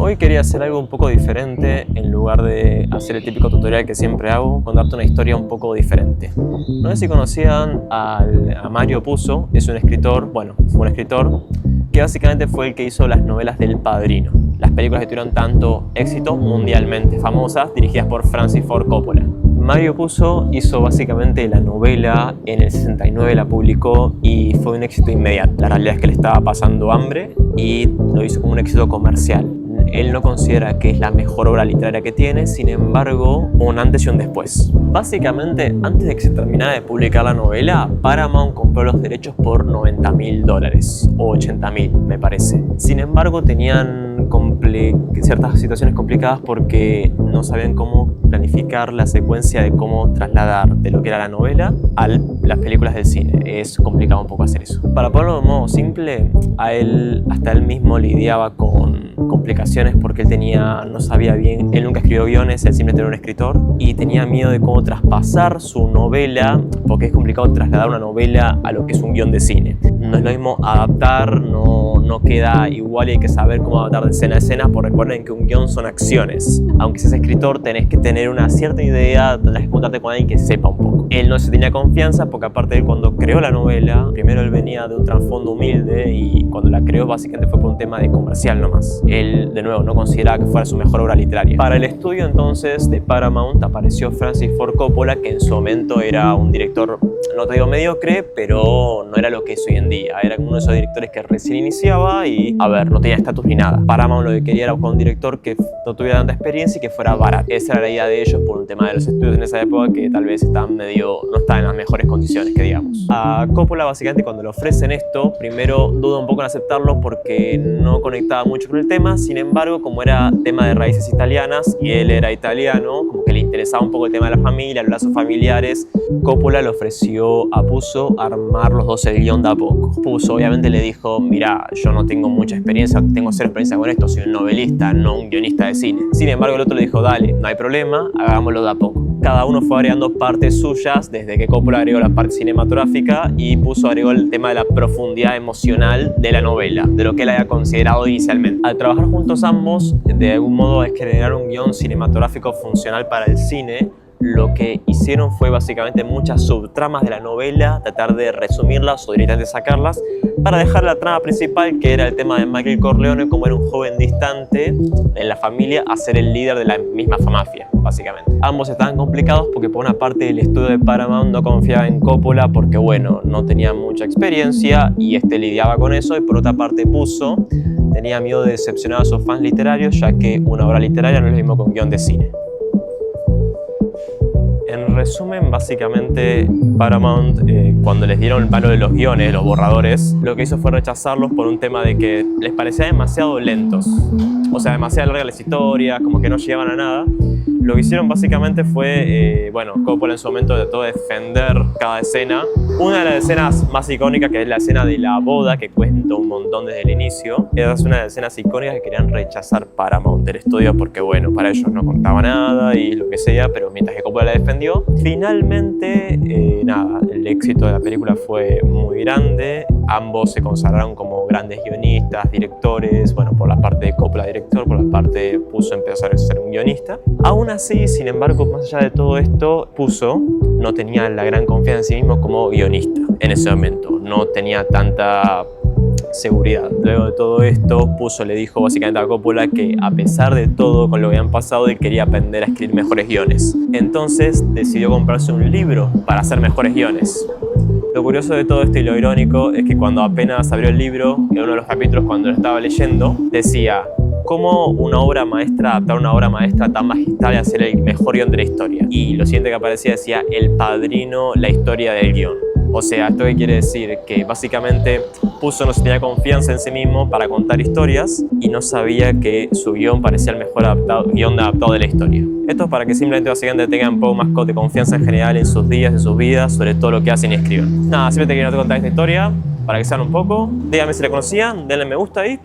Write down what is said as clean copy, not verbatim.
Hoy quería hacer algo un poco diferente. En lugar de hacer el típico tutorial que siempre hago, contarte una historia un poco diferente. No sé si conocían a Mario Puzo. Es un escritor, bueno, fue un escritor que básicamente fue el que hizo las novelas del Padrino, las películas que tuvieron tanto éxito, mundialmente famosas, dirigidas por Francis Ford Coppola. Mario Puzo hizo básicamente la novela, en el 69 la publicó y fue un éxito inmediato. La realidad es que le estaba pasando hambre y lo hizo como un éxito comercial. Él no considera que es la mejor obra literaria que tiene, sin embargo, un antes y un después. Básicamente, antes de que se terminara de publicar la novela, Paramount compró los derechos por $90.000 o 80.000, me parece. Sin embargo, tenían ciertas situaciones complicadas porque no sabían cómo planificar la secuencia de cómo trasladar de lo que era la novela a las películas del cine. Es complicado un poco hacer eso. Para ponerlo de modo simple, hasta él mismo lidiaba con complicaciones porque no sabía bien, él nunca escribió guiones, él simplemente era un escritor y tenía miedo de cómo traspasar su novela, porque es complicado trasladar una novela a lo que es un guión de cine. No es lo mismo adaptar, no queda igual y hay que saber cómo adaptar de escena a escena, porque recuerden que un guión son acciones. Aunque seas escritor tenés que tener una cierta idea, tendrás que juntarte con alguien que sepa un poco. Él no se tenía confianza porque aparte de él cuando creó la novela, primero él venía de un trasfondo humilde y cuando la creó básicamente fue por un tema de comercial nomás. Él de nuevo no consideraba que fuera su mejor obra literaria. Para el estudio entonces de Paramount apareció Francis Ford Coppola, que en su momento era un director, no te digo mediocre, pero no era lo que es hoy en día. Era uno de esos directores que recién iniciaba y, a ver, no tenía estatus ni nada. Paramount lo que quería era buscar un director que no tuviera tanta experiencia y que fuera barato. Esa era la idea de ellos por un tema de los estudios en esa época que tal vez no estaban en las mejores condiciones, que digamos. A Coppola básicamente cuando le ofrecen esto, primero duda un poco en aceptarlo porque no conectaba mucho con el tema. Sin embargo, como era tema de raíces italianas y él era italiano, como que le interesaba un poco el tema de la familia, los lazos familiares, Coppola le ofreció a Puzo armar los dos el guión de a poco. Puzo obviamente le dijo, mira, yo no tengo mucha experiencia, tengo cero experiencia con esto, soy un novelista, no un guionista de cine. Sin embargo, el otro le dijo, dale, no hay problema, hagámoslo de a poco. Cada uno fue agregando partes suyas, desde que Coppola agregó la parte cinematográfica y Puzo agregó el tema de la profundidad emocional de la novela, de lo que él había considerado inicialmente. Al trabajar juntos ambos, de algún modo es generar un guión cinematográfico funcional para el cine. Lo que hicieron fue básicamente muchas subtramas de la novela, tratar de resumirlas o directamente sacarlas para dejar la trama principal, que era el tema de Michael Corleone, como era un joven distante en la familia, a ser el líder de la misma mafia, básicamente. Ambos estaban complicados porque por una parte el estudio de Paramount no confiaba en Coppola porque, bueno, no tenía mucha experiencia y lidiaba con eso, y por otra parte Puzo tenía miedo de decepcionar a sus fans literarios, ya que una obra literaria no es lo mismo que un guión de cine. En resumen, básicamente Paramount, cuando les dieron el palo de los guiones, los borradores, lo que hizo fue rechazarlos por un tema de que les parecía demasiado lentos. O sea, demasiado largas las historias, como que no llegaban a nada. Lo que hicieron básicamente fue, bueno, Coppola en su momento trató de defender cada escena. Una de las escenas más icónicas, que es la escena de la boda, que cuenta un montón desde el inicio, esa es una de las escenas icónicas que querían rechazar Paramount del estudio porque, bueno, para ellos no contaba nada y lo que sea, pero mientras que Coppola la defendió, finalmente, nada, el éxito de la película fue muy grande. Ambos se consagraron como grandes guionistas, directores, bueno, por la parte de Coppola director, por la parte de Puzo empezó a ser un guionista. Aún así, sin embargo, más allá de todo esto, Puzo no tenía la gran confianza en sí mismo como guionista en ese momento, no tenía tanta seguridad. Luego de todo esto, Puzo le dijo básicamente a Coppola que a pesar de todo con lo que habían pasado, él quería aprender a escribir mejores guiones. Entonces decidió comprarse un libro para hacer mejores guiones. Lo curioso de todo esto y lo irónico es que cuando apenas abrió el libro, en uno de los capítulos cuando lo estaba leyendo, decía cómo una obra maestra, adaptar una obra maestra tan magistral y hacer el mejor guión de la historia. Y lo siguiente que aparecía decía El Padrino, la historia del guión. O sea, ¿esto qué quiere decir? Que básicamente Puzo no tenía confianza en sí mismo para contar historias y no sabía que su guión parecía el mejor guión adaptado de la historia. Esto es para que simplemente básicamente tengan un poco más de confianza en general en sus días, en sus vidas, sobre todo lo que hacen y escriben. Nada, simplemente quería contar esta historia para que sepan un poco. Díganme si la conocían, denle me gusta ahí.